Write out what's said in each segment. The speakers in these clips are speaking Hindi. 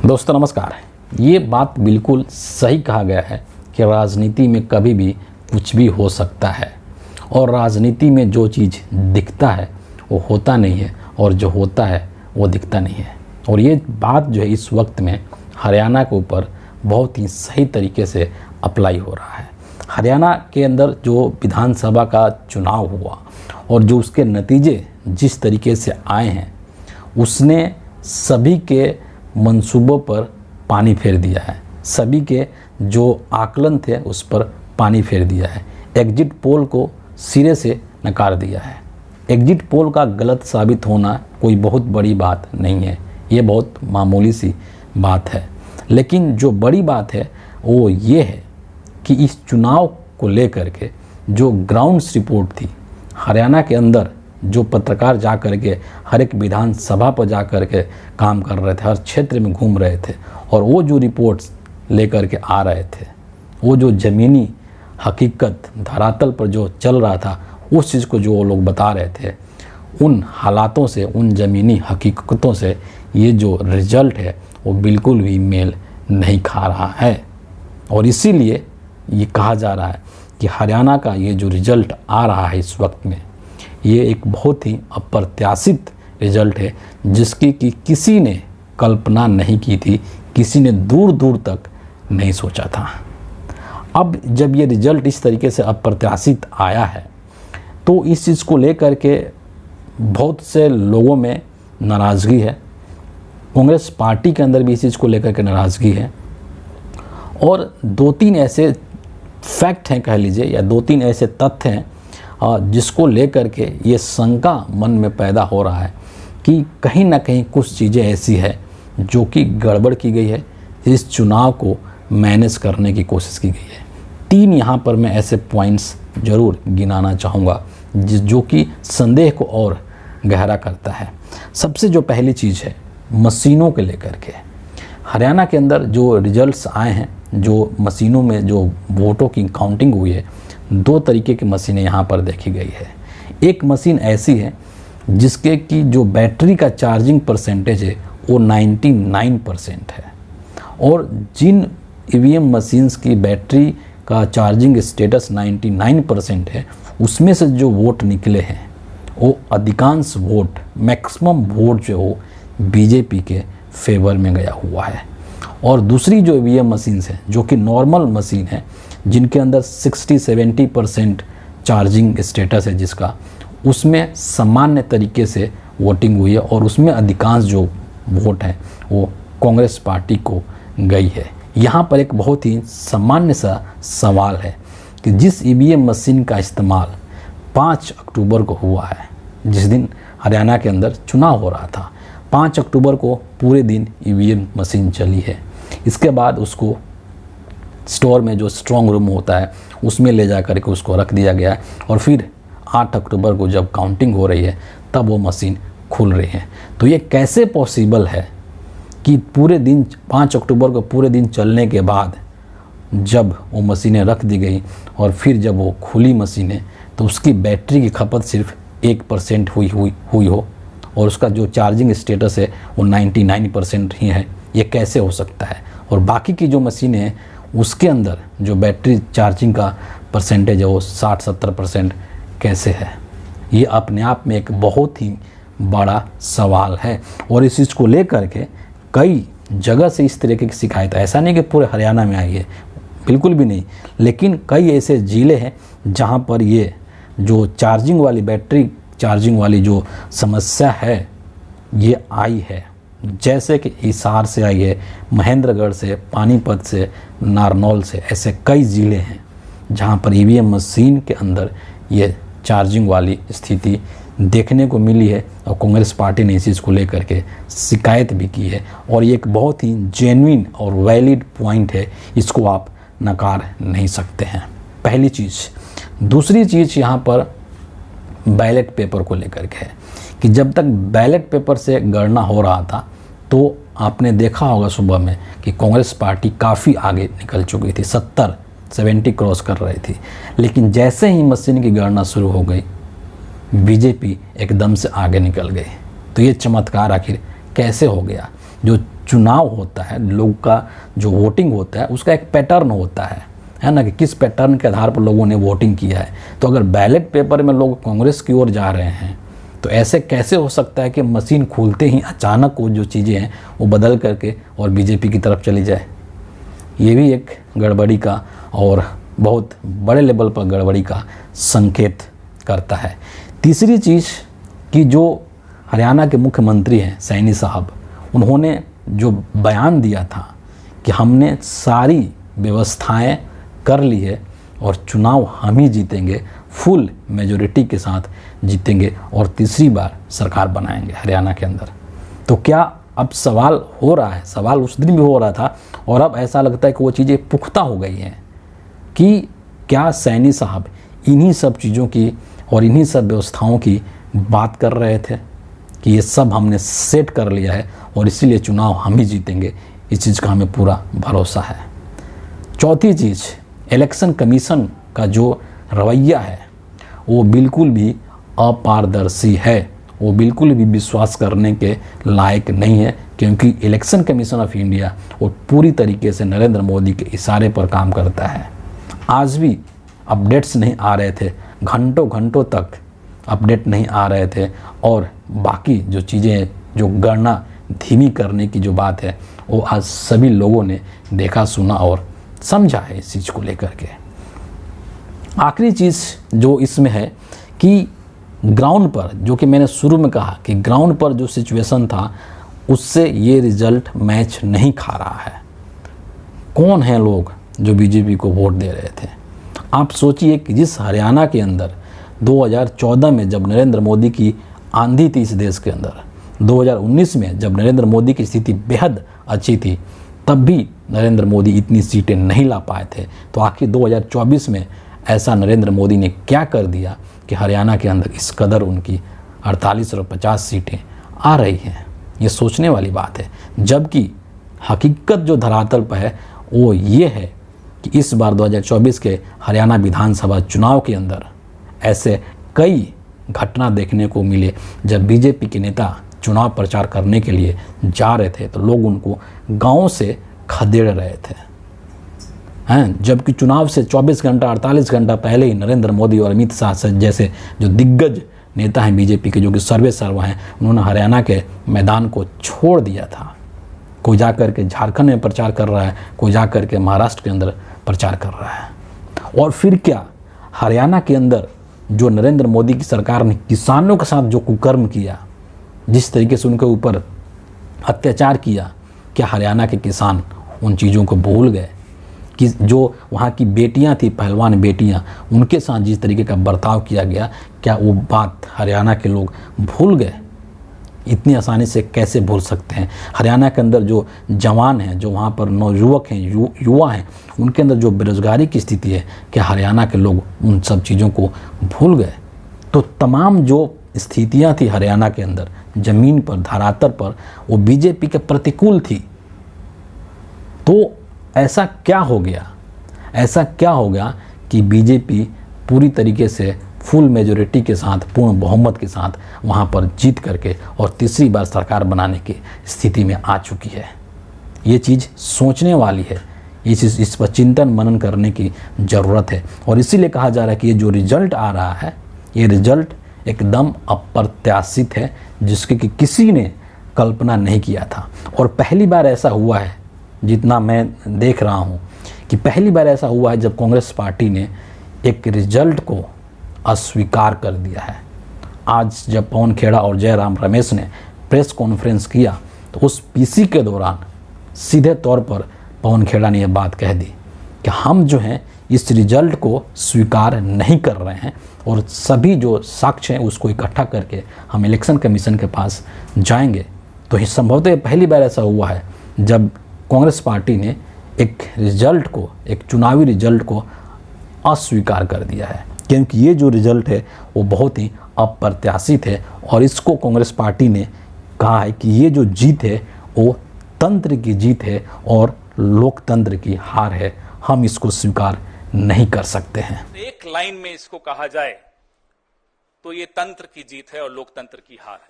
दोस्तों नमस्कार। ये बात बिल्कुल सही कहा गया है कि राजनीति में कभी भी कुछ भी हो सकता है और राजनीति में जो चीज़ दिखता है वो होता नहीं है और जो होता है वो दिखता नहीं है। और ये बात जो है इस वक्त में हरियाणा के ऊपर बहुत ही सही तरीके से अप्लाई हो रहा है। हरियाणा के अंदर जो विधानसभा का चुनाव हुआ और जो उसके नतीजे जिस तरीके से आए हैं उसने सभी के मंसूबों पर पानी फेर दिया है। सभी के जो आकलन थे उस पर पानी फेर दिया है। एग्जिट पोल को सिरे से नकार दिया है। एग्जिट पोल का गलत साबित होना कोई बहुत बड़ी बात नहीं है, ये बहुत मामूली सी बात है। लेकिन जो बड़ी बात है वो ये है कि इस चुनाव को लेकर के जो ग्राउंड्स रिपोर्ट थी, हरियाणा के अंदर जो पत्रकार जा कर के हर एक विधानसभा पर जा कर के काम कर रहे थे, हर क्षेत्र में घूम रहे थे और वो जो रिपोर्ट्स लेकर के आ रहे थे, वो जो ज़मीनी हकीकत धरातल पर जो चल रहा था उस चीज़ को जो वो लोग बता रहे थे, उन हालातों से, उन ज़मीनी हकीकतों से ये जो रिज़ल्ट है वो बिल्कुल भी मेल नहीं खा रहा है। और इसीलिए ये कहा जा रहा है कि हरियाणा का ये जो रिज़ल्ट आ रहा है इस वक्त में, ये एक बहुत ही अप्रत्याशित रिज़ल्ट है जिसकी कि किसी ने कल्पना नहीं की थी, किसी ने दूर दूर तक नहीं सोचा था। अब जब ये रिज़ल्ट इस तरीके से अप्रत्याशित आया है तो इस चीज़ को लेकर के बहुत से लोगों में नाराज़गी है। कांग्रेस पार्टी के अंदर भी इस चीज़ को लेकर के नाराज़गी है और दो तीन ऐसे फैक्ट हैं कह लीजिए, या दो तीन ऐसे तथ्य हैं जिसको लेकर के ये शंका मन में पैदा हो रहा है कि कहीं ना कहीं कुछ चीज़ें ऐसी है जो कि गड़बड़ की गई है, इस चुनाव को मैनेज करने की कोशिश की गई है। तीन यहाँ पर मैं ऐसे पॉइंट्स ज़रूर गिनाना चाहूँगा जो कि संदेह को और गहरा करता है। सबसे जो पहली चीज़ है मशीनों के लेकर के, हरियाणा के अंदर जो रिजल्ट्स आए हैं, जो मशीनों में जो वोटों की काउंटिंग हुई है, दो तरीके की मशीनें यहाँ पर देखी गई है। एक मशीन ऐसी है जिसके की जो बैटरी का चार्जिंग परसेंटेज है वो 99% है और जिन ईवीएम मशीन्स की बैटरी का चार्जिंग स्टेटस 99% है उसमें से जो वोट निकले हैं वो अधिकांश वोट, मैक्सिमम वोट जो हो बीजेपी के फेवर में गया हुआ है। और दूसरी जो ईवीएम मशीन्स हैं जो कि नॉर्मल मशीन है, जिनके अंदर 60-70% चार्जिंग स्टेटस है जिसका, उसमें सामान्य तरीके से वोटिंग हुई है और उसमें अधिकांश जो वोट है वो कांग्रेस पार्टी को गई है। यहाँ पर एक बहुत ही सामान्य सा सवाल है कि जिस ईवीएम मशीन का इस्तेमाल 5 अक्टूबर को हुआ है, जिस दिन हरियाणा के अंदर चुनाव हो रहा था, 5 अक्टूबर को पूरे दिन ईवीएम मशीन चली है। इसके बाद उसको स्टोर में जो स्ट्रॉन्ग रूम होता है उसमें ले जा करके उसको रख दिया गया है और फिर 8 अक्टूबर को जब काउंटिंग हो रही है तब वो मशीन खुल रही है। तो ये कैसे पॉसिबल है कि पूरे दिन 5 अक्टूबर को पूरे दिन चलने के बाद जब वो मशीनें रख दी गई और फिर जब वो खुली मशीनें तो उसकी बैटरी की खपत सिर्फ 1% हुई हो और उसका जो चार्जिंग स्टेटस है वो 99% ही है। ये कैसे हो सकता है? और बाकी की जो मशीनें हैं उसके अंदर जो बैटरी चार्जिंग का परसेंटेज है वो 60-70% कैसे है? ये अपने आप में एक बहुत ही बड़ा सवाल है और इस चीज़ को लेकर के कई जगह से इस तरह की शिकायत, ऐसा नहीं कि पूरे हरियाणा में आई है, बिल्कुल भी नहीं, लेकिन कई ऐसे ज़िले हैं जहाँ पर ये जो चार्जिंग वाली, बैटरी चार्जिंग वाली जो समस्या है ये आई है। जैसे कि हिसार से आई है, महेंद्रगढ़ से, पानीपत से, नारनौल से, ऐसे कई ज़िले हैं जहां पर ईवीएम मशीन के अंदर ये चार्जिंग वाली स्थिति देखने को मिली है और कांग्रेस पार्टी ने इस चीज़ को लेकर के शिकायत भी की है और ये एक बहुत ही जेन्युइन और वैलिड पॉइंट है, इसको आप नकार नहीं सकते हैं। पहली चीज़। दूसरी चीज़ यहाँ पर बैलेट पेपर को लेकर के है कि जब तक बैलेट पेपर से गणना हो रहा था तो आपने देखा होगा सुबह में कि कांग्रेस पार्टी काफ़ी आगे निकल चुकी थी, 70 क्रॉस कर रही थी। लेकिन जैसे ही मशीन की गणना शुरू हो गई बीजेपी एकदम से आगे निकल गई। तो ये चमत्कार आखिर कैसे हो गया? जो चुनाव होता है, लोग का जो वोटिंग होता है उसका एक पैटर्न होता है ना, कि किस पैटर्न के आधार पर लोगों ने वोटिंग किया है। तो अगर बैलेट पेपर में लोग कांग्रेस की ओर जा रहे हैं तो ऐसे कैसे हो सकता है कि मशीन खोलते ही अचानक वो जो चीज़ें हैं वो बदल करके और बीजेपी की तरफ चली जाए। ये भी एक गड़बड़ी का और बहुत बड़े लेवल पर गड़बड़ी का संकेत करता है। तीसरी चीज़ कि जो हरियाणा के मुख्यमंत्री हैं सैनी साहब, उन्होंने जो बयान दिया था कि हमने सारी व्यवस्थाएं कर ली है और चुनाव हम ही जीतेंगे, फुल मेजॉरिटी के साथ जीतेंगे और तीसरी बार सरकार बनाएंगे हरियाणा के अंदर। तो क्या अब सवाल हो रहा है, सवाल उस दिन भी हो रहा था और अब ऐसा लगता है कि वो चीज़ें पुख्ता हो गई हैं कि क्या सैनी साहब इन्हीं सब चीज़ों की और इन्हीं सब व्यवस्थाओं की बात कर रहे थे कि ये सब हमने सेट कर लिया है और इसीलिए चुनाव हम ही जीतेंगे। इस चीज़ का हमें पूरा भरोसा है। चौथी चीज़, इलेक्शन कमीशन का जो रवैया है वो बिल्कुल भी अपारदर्शी है, वो बिल्कुल भी विश्वास करने के लायक नहीं है, क्योंकि इलेक्शन कमीशन ऑफ इंडिया वो पूरी तरीके से नरेंद्र मोदी के इशारे पर काम करता है। आज भी अपडेट्स नहीं आ रहे थे, घंटों घंटों तक अपडेट नहीं आ रहे थे और बाकी जो चीज़ें, जो गणना धीमी करने की जो बात है वो आज सभी लोगों ने देखा, सुना और समझा है इस चीज़ को लेकर के। आखिरी चीज़ जो इसमें है कि ग्राउंड पर, जो कि मैंने शुरू में कहा कि ग्राउंड पर जो सिचुएशन था उससे ये रिजल्ट मैच नहीं खा रहा है। कौन है लोग जो बीजेपी को वोट दे रहे थे? आप सोचिए कि जिस हरियाणा के अंदर 2014 में जब नरेंद्र मोदी की आंधी थी इस देश के अंदर, 2019 में जब नरेंद्र मोदी की स्थिति बेहद अच्छी थी, तब भी नरेंद्र मोदी इतनी सीटें नहीं ला पाए थे। तो आखिर 2024 में ऐसा नरेंद्र मोदी ने क्या कर दिया कि हरियाणा के अंदर इस कदर उनकी 48 और 50 सीटें आ रही हैं? ये सोचने वाली बात है। जबकि हकीकत जो धरातल पर है वो ये है कि इस बार 2024 के हरियाणा विधानसभा चुनाव के अंदर ऐसे कई घटना देखने को मिले जब बीजेपी के नेता चुनाव प्रचार करने के लिए जा रहे थे तो लोग उनको गांव से खदेड़ रहे थे हैं, जबकि चुनाव से 24 घंटा 48 घंटा पहले ही नरेंद्र मोदी और अमित शाह जैसे जो दिग्गज नेता हैं बीजेपी के, जो कि सर्वा हैं, उन्होंने हरियाणा के मैदान को छोड़ दिया था। कोई जा कर के झारखंड में प्रचार कर रहा है, कोई जा कर के महाराष्ट्र के अंदर प्रचार कर रहा है। और फिर क्या, हरियाणा के अंदर जो नरेंद्र मोदी की सरकार ने किसानों के साथ जो कुकर्म किया, जिस तरीके से उनके ऊपर अत्याचार किया, क्या हरियाणा के किसान उन चीज़ों को भूल गए? कि जो वहाँ की बेटियाँ थी, पहलवान बेटियाँ, उनके साथ जिस तरीके का बर्ताव किया गया, क्या वो बात हरियाणा के लोग भूल गए? इतनी आसानी से कैसे भूल सकते हैं? हरियाणा के अंदर जो जवान हैं, जो वहाँ पर नौयुवक हैं, युवा हैं, उनके अंदर जो बेरोज़गारी की स्थिति है, क्या हरियाणा के लोग उन सब चीज़ों को भूल गए? तो तमाम जो स्थितियाँ थी हरियाणा के अंदर, ज़मीन पर, धरातल पर, वो बीजेपी के प्रतिकूल थी। तो ऐसा क्या हो गया, ऐसा क्या हो गया कि बीजेपी पूरी तरीके से फुल मेजॉरिटी के साथ, पूर्ण बहुमत के साथ वहाँ पर जीत करके और तीसरी बार सरकार बनाने की स्थिति में आ चुकी है? ये चीज़ सोचने वाली है, ये चीज़, इस पर चिंतन मनन करने की ज़रूरत है। और इसीलिए कहा जा रहा है कि ये जो रिजल्ट आ रहा है, ये रिजल्ट एकदम अप्रत्याशित है, जिसके कि किसी ने कल्पना नहीं किया था। और पहली बार ऐसा हुआ है, जितना मैं देख रहा हूँ, कि पहली बार ऐसा हुआ है जब कांग्रेस पार्टी ने एक रिजल्ट को अस्वीकार कर दिया है। आज जब पवन खेड़ा और जयराम रमेश ने प्रेस कॉन्फ्रेंस किया तो उस पीसी के दौरान सीधे तौर पर पवन खेड़ा ने यह बात कह दी कि हम जो हैं इस रिजल्ट को स्वीकार नहीं कर रहे हैं और सभी जो साक्ष्य हैं उसको इकट्ठा करके हम इलेक्शन कमीशन के पास जाएंगे। तो ये संभवतः पहली बार ऐसा हुआ है जब कांग्रेस पार्टी ने एक रिजल्ट को, एक चुनावी रिजल्ट को अस्वीकार कर दिया है, क्योंकि ये जो रिजल्ट है वो बहुत ही अप्रत्याशित है। और इसको कांग्रेस पार्टी ने कहा है कि ये जो जीत है वो तंत्र की जीत है और लोकतंत्र की हार है, हम इसको स्वीकार नहीं कर सकते हैं। एक लाइन में इसको कहा जाए तो ये तंत्र की जीत है और लोकतंत्र की हार है,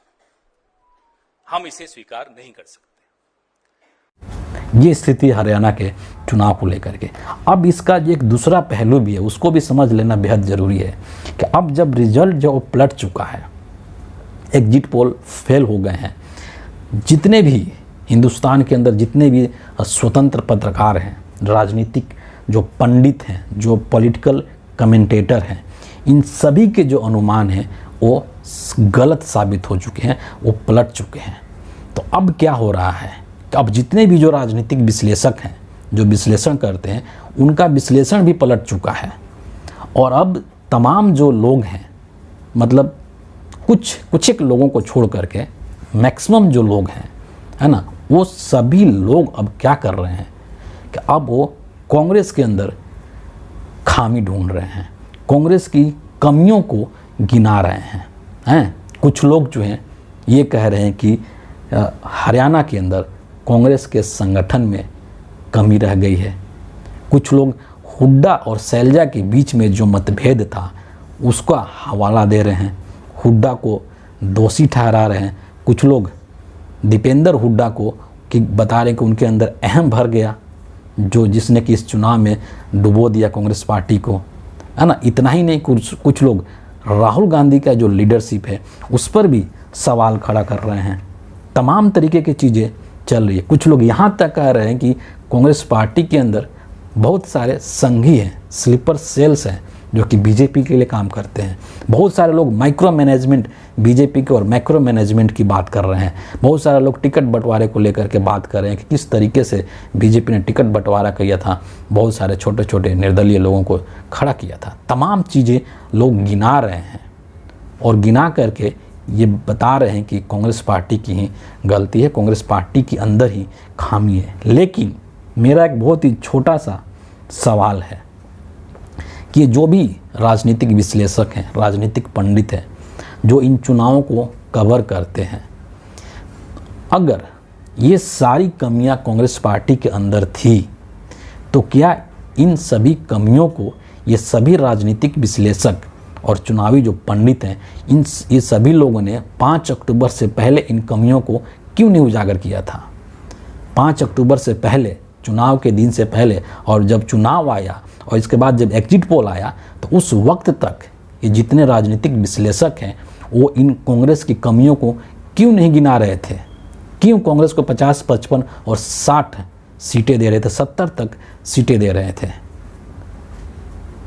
हम इसे स्वीकार नहीं कर सकते। ये स्थिति हरियाणा के चुनाव को लेकर के। अब इसका जो एक दूसरा पहलू भी है उसको भी समझ लेना बेहद ज़रूरी है कि अब जब रिजल्ट जो पलट चुका है, एग्जिट पोल फेल हो गए हैं, जितने भी हिंदुस्तान के अंदर जितने भी स्वतंत्र पत्रकार हैं, राजनीतिक जो पंडित हैं, जो पॉलिटिकल कमेंटेटर हैं, इन सभी के जो अनुमान हैं वो गलत साबित हो चुके हैं, वो पलट चुके हैं। तो अब क्या हो रहा है कि अब जितने भी जो राजनीतिक विश्लेषक हैं, जो विश्लेषण करते हैं, उनका विश्लेषण भी पलट चुका है। और अब तमाम जो लोग हैं, मतलब कुछ एक लोगों को छोड़ करके मैक्सिमम जो लोग हैं, है ना, वो सभी लोग अब क्या कर रहे हैं कि अब वो कांग्रेस के अंदर खामी ढूंढ रहे हैं, कांग्रेस की कमियों को गिना रहे हैं। कुछ लोग जो हैं ये कह रहे हैं कि हरियाणा के अंदर कांग्रेस के संगठन में कमी रह गई है। कुछ लोग हुड्डा और शैलजा के बीच में जो मतभेद था उसका हवाला दे रहे हैं, हुड्डा को दोषी ठहरा रहे हैं। कुछ लोग दीपेंद्र हुड्डा को कि बता रहे कि उनके अंदर अहम भर गया, जो जिसने कि इस चुनाव में डुबो दिया कांग्रेस पार्टी को, है ना। इतना ही नहीं, कुछ लोग राहुल गांधी का जो लीडरशिप है उस पर भी सवाल खड़ा कर रहे हैं। तमाम तरीके की चीज़ें चल रही है। कुछ लोग यहाँ तक कह रहे हैं कि कांग्रेस पार्टी के अंदर बहुत सारे संघी हैं, स्लीपर सेल्स हैं जो कि बीजेपी के लिए काम करते हैं। बहुत सारे लोग माइक्रो मैनेजमेंट बीजेपी के और मैक्रो मैनेजमेंट की बात कर रहे हैं। बहुत सारे लोग टिकट बंटवारे को लेकर के बात कर रहे हैं कि किस तरीके से बीजेपी ने टिकट बंटवारा किया था, बहुत सारे छोटे छोटे निर्दलीय लोगों को खड़ा किया था। तमाम चीज़ें लोग गिना रहे हैं और गिना करके ये बता रहे हैं कि कांग्रेस पार्टी की ही गलती है, कांग्रेस पार्टी के अंदर ही खामी है। लेकिन मेरा एक बहुत ही छोटा सा सवाल है कि जो भी राजनीतिक विश्लेषक हैं, राजनीतिक पंडित हैं, जो इन चुनावों को कवर करते हैं, अगर ये सारी कमियां कांग्रेस पार्टी के अंदर थी तो क्या इन सभी कमियों को ये सभी राजनीतिक विश्लेषक और चुनावी जो पंडित हैं, ये सभी लोगों ने 5 अक्टूबर से पहले इन कमियों को क्यों नहीं उजागर किया था? 5 अक्टूबर से पहले, चुनाव के दिन से पहले, और जब चुनाव आया और इसके बाद जब एग्जिट पोल आया तो उस वक्त तक ये जितने राजनीतिक विश्लेषक हैं वो इन कांग्रेस की कमियों को क्यों नहीं गिना रहे थे? क्यों कांग्रेस को 50, 55 और 60 सीटें दे रहे थे, 70 तक सीटें दे रहे थे?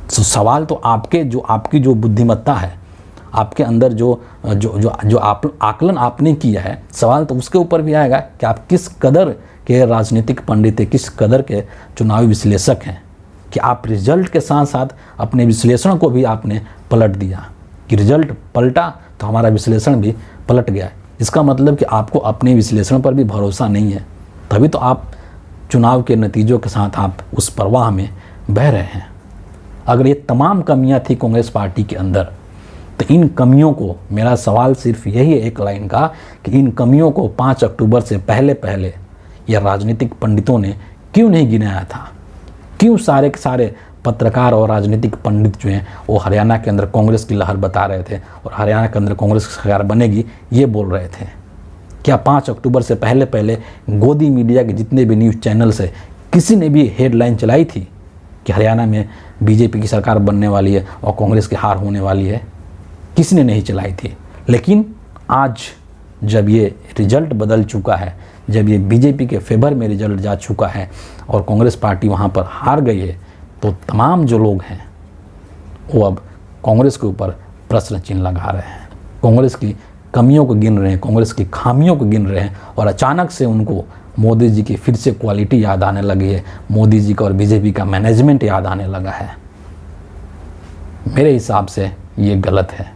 तो सवाल तो आपकी जो बुद्धिमत्ता है, आपके अंदर जो आकलन आपने किया है, सवाल तो उसके ऊपर भी आएगा कि आप किस कदर के राजनीतिक पंडित हैं, किस कदर के चुनावी विश्लेषक हैं कि आप रिजल्ट के साथ साथ अपने विश्लेषण को भी आपने पलट दिया कि रिजल्ट पलटा तो हमारा विश्लेषण भी पलट गया। इसका मतलब कि आपको अपने विश्लेषण पर भी भरोसा नहीं है, तभी तो आप चुनाव के नतीजों के साथ आप उस प्रवाह में बह रहे हैं। अगर ये तमाम कमियां थी कांग्रेस पार्टी के अंदर तो इन कमियों को, मेरा सवाल सिर्फ यही है एक लाइन का, कि इन कमियों को 5 अक्टूबर से पहले ये राजनीतिक पंडितों ने क्यों नहीं गिनाया था? क्यों सारे के सारे पत्रकार और राजनीतिक पंडित जो हैं वो हरियाणा के अंदर कांग्रेस की लहर बता रहे थे और हरियाणा के अंदर कांग्रेस की सरकार बनेगी ये बोल रहे थे? क्या 5 अक्टूबर से पहले गोदी मीडिया के जितने भी न्यूज़ चैनल से किसी ने भी हेडलाइन चलाई थी कि हरियाणा में बीजेपी की सरकार बनने वाली है और कांग्रेस की हार होने वाली है? किसी ने नहीं चलाई थी। लेकिन आज जब ये रिजल्ट बदल चुका है, जब ये बीजेपी के फेवर में रिजल्ट जा चुका है और कांग्रेस पार्टी वहाँ पर हार गई है, तो तमाम जो लोग हैं वो अब कांग्रेस के ऊपर प्रश्न चिन्ह लगा रहे हैं, कांग्रेस की कमियों को गिन रहे हैं, कांग्रेस की खामियों को गिन रहे हैं। और अचानक से उनको मोदी जी की फिर से क्वालिटी याद आने लगी है, मोदी जी का और बीजेपी का मैनेजमेंट याद आने लगा है। मेरे हिसाब से ये गलत है।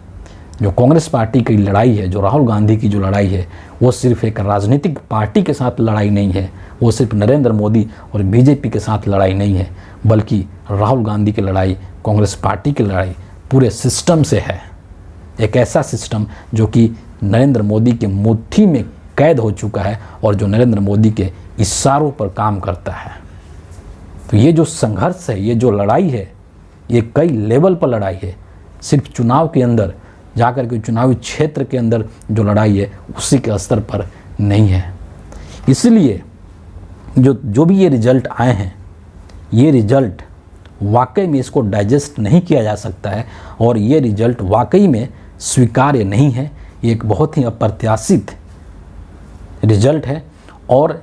जो कांग्रेस पार्टी की लड़ाई है, जो राहुल गांधी की जो लड़ाई है, वो सिर्फ एक राजनीतिक पार्टी के साथ लड़ाई नहीं है, वो सिर्फ नरेंद्र मोदी और बीजेपी के साथ लड़ाई नहीं है, बल्कि राहुल गांधी की लड़ाई, कांग्रेस पार्टी की लड़ाई पूरे सिस्टम से है। एक ऐसा सिस्टम जो कि नरेंद्र मोदी के मुट्ठी में कैद हो चुका है और जो नरेंद्र मोदी के इशारों पर काम करता है। तो ये जो संघर्ष है, ये जो लड़ाई है, ये कई लेवल पर लड़ाई है। सिर्फ चुनाव के अंदर जाकर के चुनावी क्षेत्र के अंदर जो लड़ाई है उसी के स्तर पर नहीं है। इसलिए जो भी ये रिजल्ट आए हैं, ये रिजल्ट वाकई में इसको डाइजेस्ट नहीं किया जा सकता है और ये रिजल्ट वाकई में स्वीकार्य नहीं है। ये एक बहुत ही अप्रत्याशित रिजल्ट है और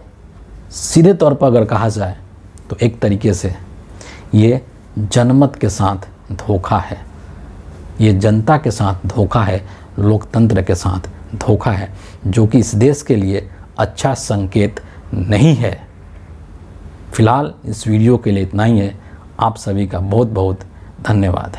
सीधे तौर पर अगर कहा जाए तो एक तरीके से ये जनमत के साथ धोखा है, ये जनता के साथ धोखा है, लोकतंत्र के साथ धोखा है, जो कि इस देश के लिए अच्छा संकेत नहीं है। फिलहाल इस वीडियो के लिए इतना ही है। आप सभी का बहुत बहुत धन्यवाद।